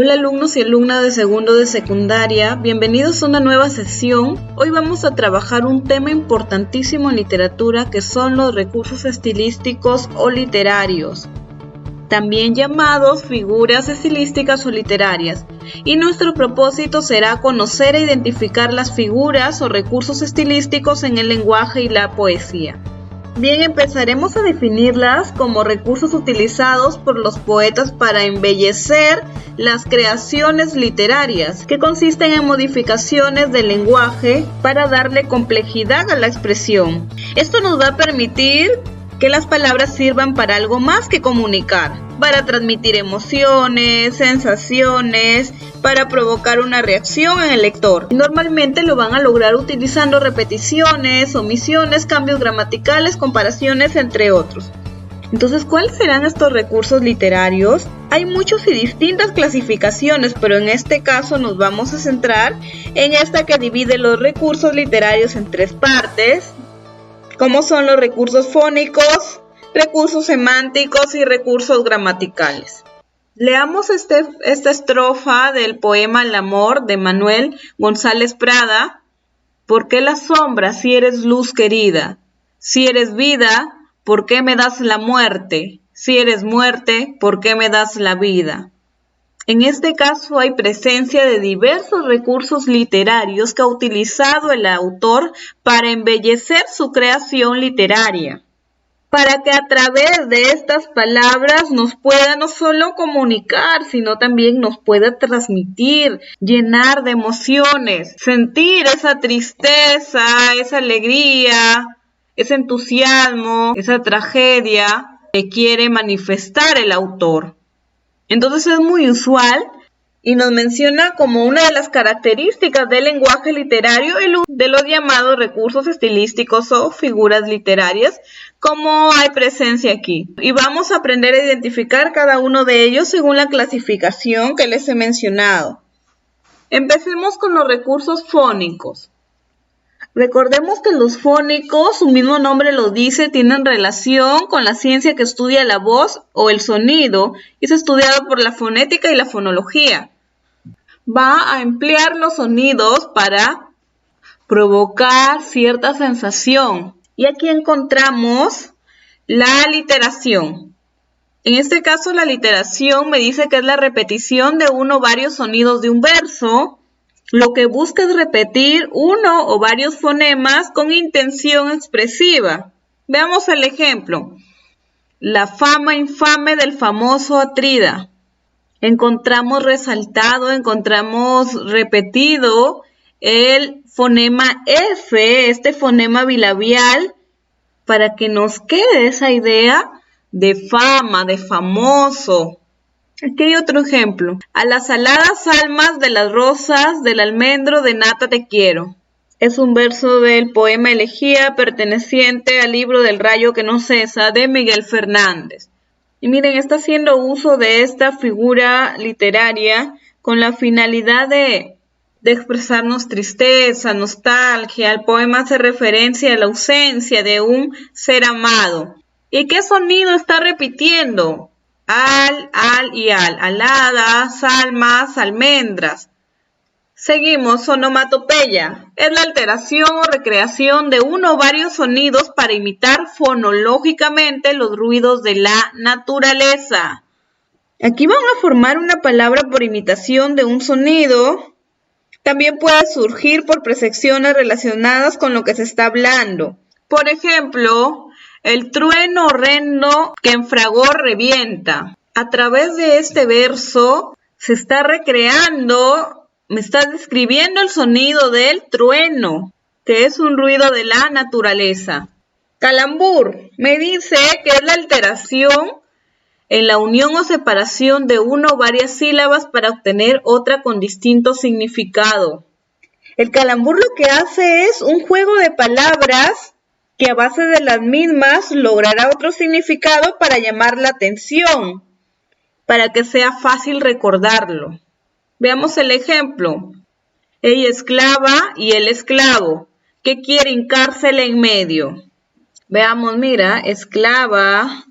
Hola alumnos y alumnas de segundo de secundaria, bienvenidos a una nueva sesión. Hoy vamos a trabajar un tema importantísimo en literatura que son los recursos estilísticos o literarios, también llamados figuras estilísticas o literarias. Y nuestro propósito será conocer e identificar las figuras o recursos estilísticos en el lenguaje y la poesía. Bien, empezaremos a definirlas como recursos utilizados por los poetas para embellecer las creaciones literarias, que consisten en modificaciones del lenguaje para darle complejidad a la expresión. Esto nos va a permitir que las palabras sirvan para algo más que comunicar, para transmitir emociones, sensaciones, para provocar una reacción en el lector. Normalmente lo van a lograr utilizando repeticiones, omisiones, cambios gramaticales, comparaciones, entre otros. Entonces, ¿cuáles serán estos recursos literarios? Hay muchos y distintas clasificaciones, pero en este caso nos vamos a centrar en esta que divide los recursos literarios en tres partes, como son los recursos fónicos, recursos semánticos y recursos gramaticales. Leamos esta estrofa del poema El amor de Manuel González Prada. ¿Por qué la sombra si eres luz querida? Si eres vida, ¿por qué me das la muerte? Si eres muerte, ¿por qué me das la vida? En este caso hay presencia de diversos recursos literarios que ha utilizado el autor para embellecer su creación literaria, para que a través de estas palabras nos pueda no solo comunicar, sino también nos pueda transmitir, llenar de emociones, sentir esa tristeza, esa alegría, ese entusiasmo, esa tragedia que quiere manifestar el autor. Entonces es muy usual y nos menciona como una de las características del lenguaje literario el uso de los llamados recursos estilísticos o figuras literarias, como hay presencia aquí. Y vamos a aprender a identificar cada uno de ellos según la clasificación que les he mencionado. Empecemos con los recursos fónicos. Recordemos que los fónicos, su mismo nombre lo dice, tienen relación con la ciencia que estudia la voz o el sonido y es estudiado por la fonética y la fonología. Va a emplear los sonidos para provocar cierta sensación. Y aquí encontramos la aliteración. En este caso, la aliteración me dice que es la repetición de uno o varios sonidos de un verso. Lo que busca es repetir uno o varios fonemas con intención expresiva. Veamos el ejemplo. La fama infame del famoso Atrida. Encontramos resaltado, encontramos repetido el fonema F, este fonema bilabial, para que nos quede esa idea de fama, de famoso. Aquí hay otro ejemplo. A las aladas almas de las rosas, del almendro de nata te quiero. Es un verso del poema Elegía perteneciente al libro del rayo que no cesa de Miguel Fernández. Y miren, está haciendo uso de esta figura literaria con la finalidad de expresarnos tristeza, nostalgia. El poema hace referencia a la ausencia de un ser amado. ¿Y qué sonido está repitiendo? Al y al, aladas, almas, almendras. Seguimos, onomatopeya. Es la alteración o recreación de uno o varios sonidos para imitar fonológicamente los ruidos de la naturaleza. Aquí van a formar una palabra por imitación de un sonido. También puede surgir por percepciones relacionadas con lo que se está hablando. Por ejemplo, el trueno horrendo que en fragor revienta. A través de este verso se está recreando, me está describiendo el sonido del trueno, que es un ruido de la naturaleza. Calambur me dice que es la alteración en la unión o separación de una o varias sílabas para obtener otra con distinto significado. El calambur lo que hace es un juego de palabras que a base de las mismas logrará otro significado para llamar la atención, para que sea fácil recordarlo. Veamos el ejemplo. Ella esclava y el esclavo, que quiere hincársele en medio. Veamos, mira, esclava,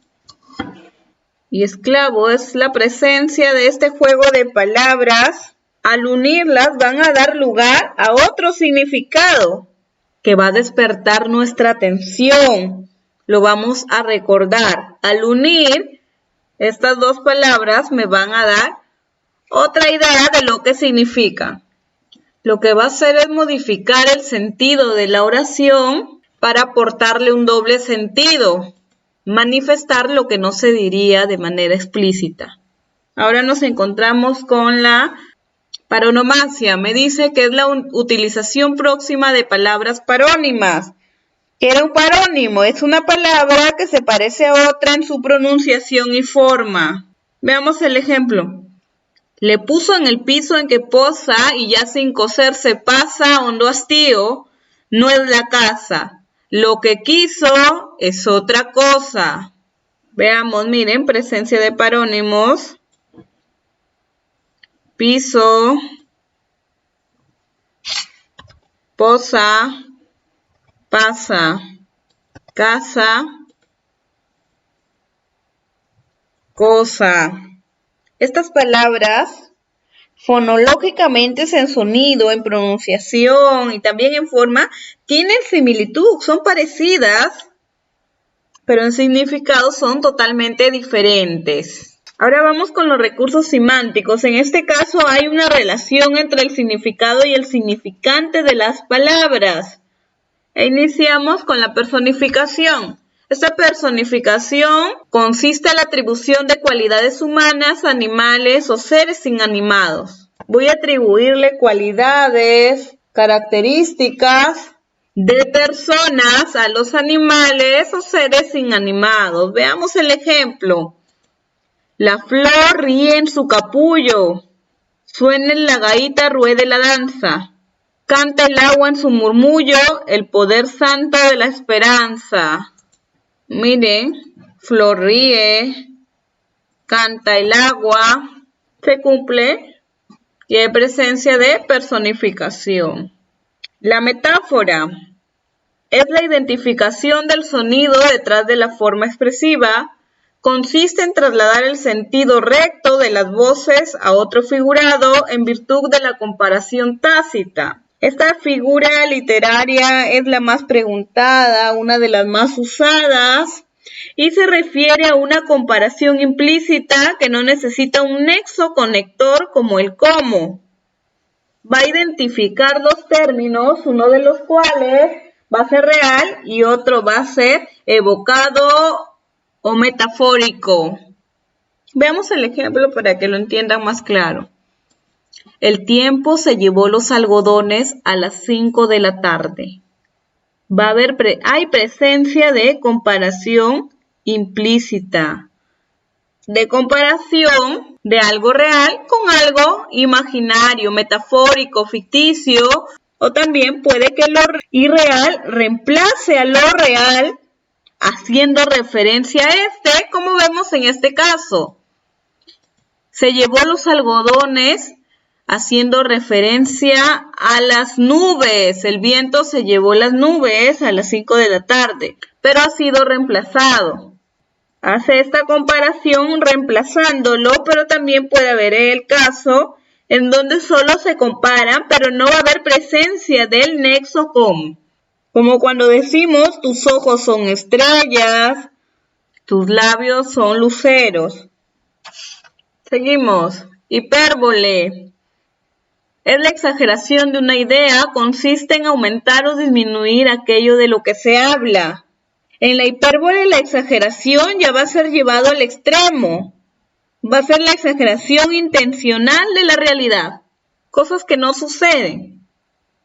y esclavo es la presencia de este juego de palabras. Al unirlas van a dar lugar a otro significado que va a despertar nuestra atención. Lo vamos a recordar. Al unir estas dos palabras me van a dar otra idea de lo que significa. Lo que va a hacer es modificar el sentido de la oración para aportarle un doble sentido, manifestar lo que no se diría de manera explícita. Ahora nos encontramos con la paronomasia. Me dice que es la utilización próxima de palabras parónimas. ¿Qué era un parónimo? Es una palabra que se parece a otra en su pronunciación y forma. Veamos el ejemplo. Le puso en el piso en que posa y ya sin coser se pasa hondo hastío. No es la casa. Lo que quiso es otra cosa. Veamos, miren, presencia de parónimos. Piso, posa, pasa, casa, cosa. Estas palabras, fonológicamente en sonido, en pronunciación y también en forma, tienen similitud, son parecidas, pero en significado son totalmente diferentes. Ahora vamos con los recursos semánticos. En este caso hay una relación entre el significado y el significante de las palabras. E iniciamos con la personificación. Esta personificación consiste en la atribución de cualidades humanas, animales o seres inanimados. Voy a atribuirle cualidades, características de personas a los animales o seres inanimados. Veamos el ejemplo. La flor ríe en su capullo, suena en la gaita, ruede la danza, canta el agua en su murmullo, el poder santo de la esperanza. Miren, flor ríe, canta el agua, se cumple y hay presencia de personificación. La metáfora es la identificación del sonido detrás de la forma expresiva. Consiste en trasladar el sentido recto de las voces a otro figurado en virtud de la comparación tácita. Esta figura literaria es la más preguntada, una de las más usadas, y se refiere a una comparación implícita que no necesita un nexo conector como el cómo. Va a identificar dos términos, uno de los cuales va a ser real y otro va a ser evocado o metafórico. Veamos el ejemplo para que lo entiendan más claro. El tiempo se llevó los algodones a las 5 de la tarde. Hay presencia de comparación implícita, de comparación de algo real con algo imaginario, metafórico, ficticio, o también puede que lo irreal reemplace a lo real, haciendo referencia a como vemos en este caso. Se llevó los algodones, haciendo referencia a las nubes. El viento se llevó las nubes a las 5 de la tarde, pero ha sido reemplazado. Hace esta comparación reemplazándolo, pero también puede haber el caso en donde solo se comparan, pero no va a haber presencia del nexo con. Como cuando decimos, tus ojos son estrellas, tus labios son luceros. Seguimos. Hipérbole. Es la exageración de una idea, consiste en aumentar o disminuir aquello de lo que se habla. En la hipérbole la exageración ya va a ser llevado al extremo. Va a ser la exageración intencional de la realidad. Cosas que no suceden.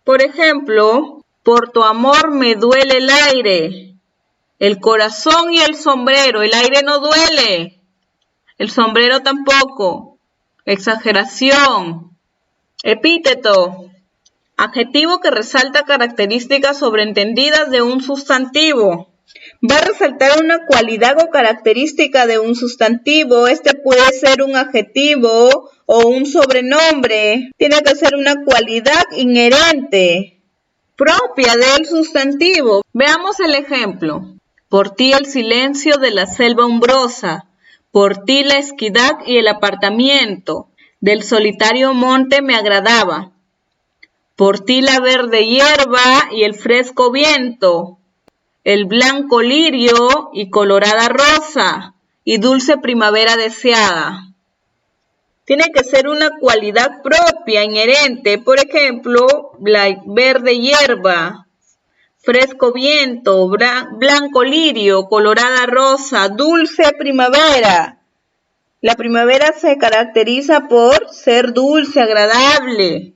Por ejemplo, por tu amor me duele el aire, el corazón y el sombrero. El aire no duele, el sombrero tampoco. Exageración. Epíteto. Adjetivo que resalta características sobreentendidas de un sustantivo. Va a resaltar una cualidad o característica de un sustantivo. Este puede ser un adjetivo o un sobrenombre. Tiene que ser una cualidad inherente, propia del sustantivo. Veamos el ejemplo. Por ti el silencio de la selva umbrosa, Por ti la esquidad y el apartamiento, del solitario monte me agradaba. Por ti la verde hierba y el fresco viento, el blanco lirio y colorada rosa, y dulce primavera deseada. Tiene que ser una cualidad propia, inherente, por ejemplo, la verde hierba, fresco viento, blanco lirio, colorada rosa, dulce primavera. La primavera se caracteriza por ser dulce, agradable.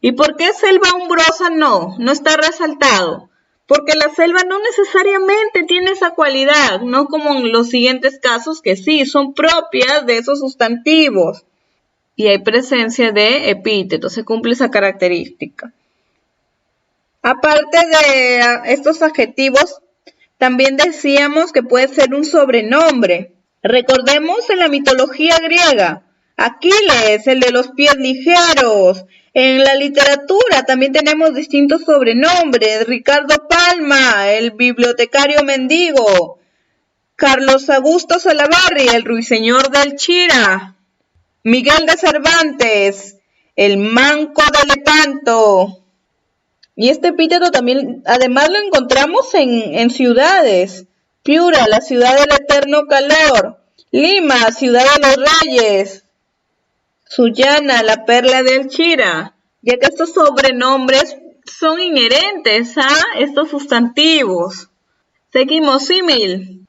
¿Y por qué selva umbrosa no está resaltado? Porque la selva no necesariamente tiene esa cualidad, no como en los siguientes casos que sí, son propias de esos sustantivos. Y hay presencia de epítetos, se cumple esa característica. Aparte de estos adjetivos, también decíamos que puede ser un sobrenombre. Recordemos en la mitología griega, Aquiles, el de los pies ligeros. En la literatura también tenemos distintos sobrenombres. Ricardo Palma, el bibliotecario mendigo. Carlos Augusto Salaverry, el ruiseñor del Chira. Miguel de Cervantes, el manco de Lepanto. Y este epíteto también, además lo encontramos en ciudades. Piura, la ciudad del eterno calor. Lima, ciudad de los reyes. Sullana, la perla del Chira, ya que estos sobrenombres son inherentes a estos sustantivos. Seguimos, símil.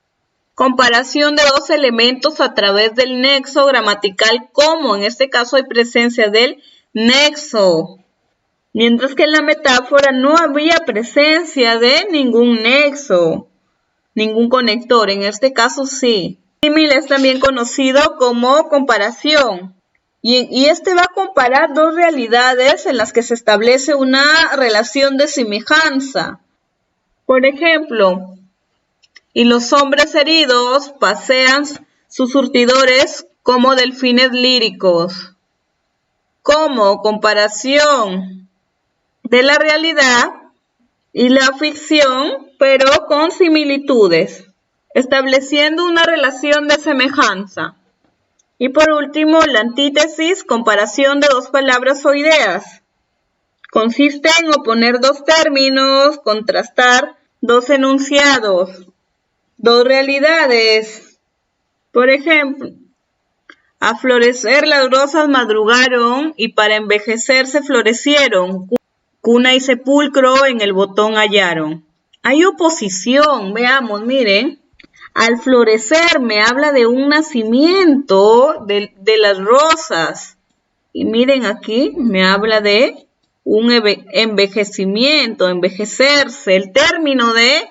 Comparación de dos elementos a través del nexo gramatical como, en este caso hay presencia del nexo. Mientras que en la metáfora no había presencia de ningún nexo, ningún conector, en este caso sí. Símil es también conocido como comparación. Y este va a comparar dos realidades en las que se establece una relación de semejanza. Por ejemplo, y los hombres heridos pasean sus surtidores como delfines líricos. Como comparación de la realidad y la ficción, pero con similitudes, estableciendo una relación de semejanza. Y por último, la antítesis, comparación de dos palabras o ideas. Consiste en oponer dos términos, contrastar dos enunciados, dos realidades. Por ejemplo, a florecer las rosas madrugaron y para envejecerse florecieron. Cuna y sepulcro en el botón hallaron. Hay oposición, veamos, miren. Al florecer me habla de un nacimiento de las rosas. Y miren aquí, me habla de un envejecimiento, envejecerse, el término de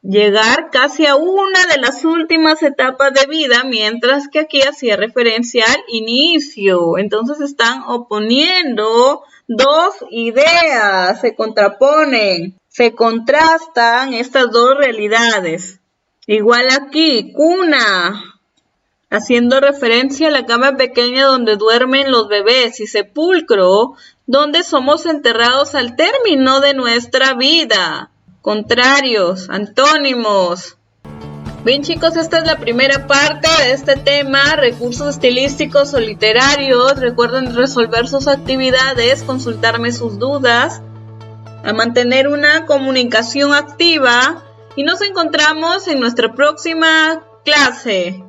llegar casi a una de las últimas etapas de vida, mientras que aquí hacía referencia al inicio. Entonces están oponiendo dos ideas, se contraponen, se contrastan estas dos realidades. Igual aquí, cuna, haciendo referencia a la cama pequeña donde duermen los bebés, y sepulcro, donde somos enterrados al término de nuestra vida. Contrarios, antónimos. Bien chicos, esta es la primera parte de este tema, recursos estilísticos o literarios. Recuerden resolver sus actividades, consultarme sus dudas, a mantener una comunicación activa. Y nos encontramos en nuestra próxima clase.